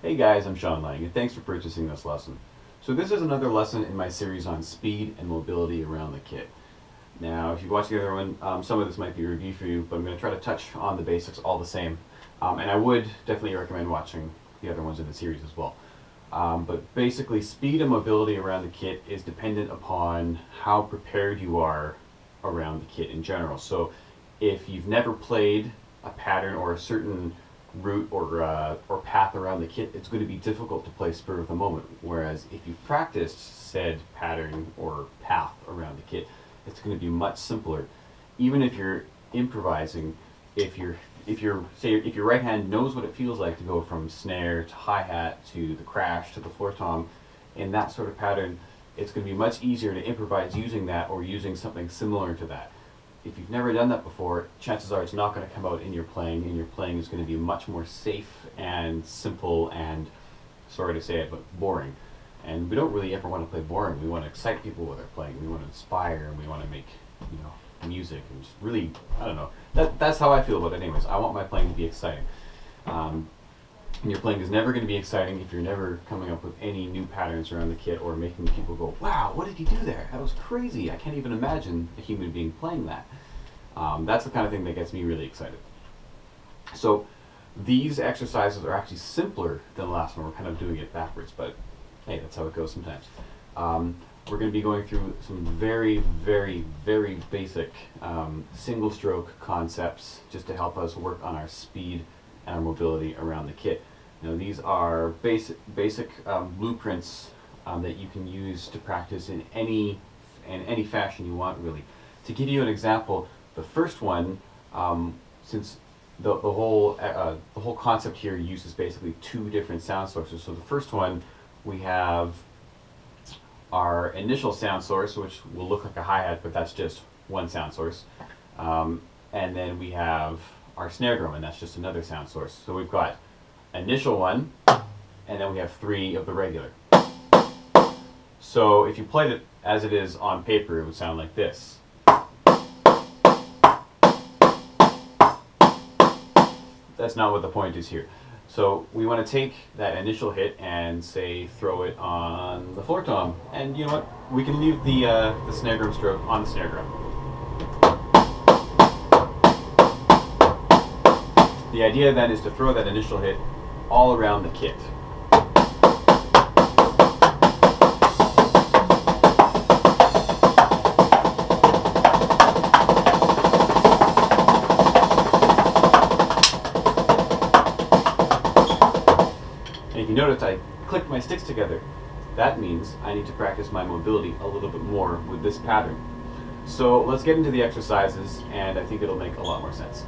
Hey guys, I'm Sean Lang, and thanks for purchasing this lesson. So this is another lesson in my series on speed and mobility around the kit. Now, if you watch the other one, some of this might be a review for you, but I'm going to try to touch on the basics all the same. And I would definitely recommend watching the other ones in the series as well. But basically, speed and mobility around the kit is dependent upon how prepared you are around the kit in general. So if you've never played a pattern or a certain route or path around the kit, it's going to be difficult to play spur of the moment. Whereas if you've practiced said pattern or path around the kit, it's going to be much simpler. Even if you're improvising, if your right hand knows what it feels like to go from snare to hi-hat to the crash to the floor tom in that sort of pattern, it's going to be much easier to improvise using that or using something similar to that. If you've never done that before, chances are it's not going to come out in your playing, and your playing is going to be much more safe and simple and, sorry to say it, but boring. And we don't really ever want to play boring. We want to excite people with our playing. We want to inspire, and we want to make, music and just really, I don't know. That's how I feel about it anyways. I want my playing to be exciting. And your playing is never going to be exciting if you're never coming up with any new patterns around the kit or making people go, wow, what did you do there? That was crazy. I can't even imagine a human being playing that. That's the kind of thing that gets me really excited. So these exercises are actually simpler than the last one. We're kind of doing it backwards, but hey, that's how it goes sometimes. We're going to be going through some very, very, very basic single stroke concepts just to help us work on our speed and our mobility around the kit. Now these are basic blueprints that you can use to practice in any fashion you want, really. To give you an example, the first one, since the whole concept here uses basically two different sound sources. So the first one, we have our initial sound source, which will look like a hi-hat, but that's just one sound source. And then we have our snare drum, and that's just another sound source. So we've got initial one, and then we have three of the regular. So if you played it as it is on paper, it would sound like this. That's not what the point is here. So we want to take that initial hit and say throw it on the floor tom, and you know what? We can leave the snare drum stroke on the snare drum. The idea then is to throw that initial hit all around the kit. And if you notice, I clicked my sticks together. That means I need to practice my mobility a little bit more with this pattern. So let's get into the exercises, and I think it'll make a lot more sense.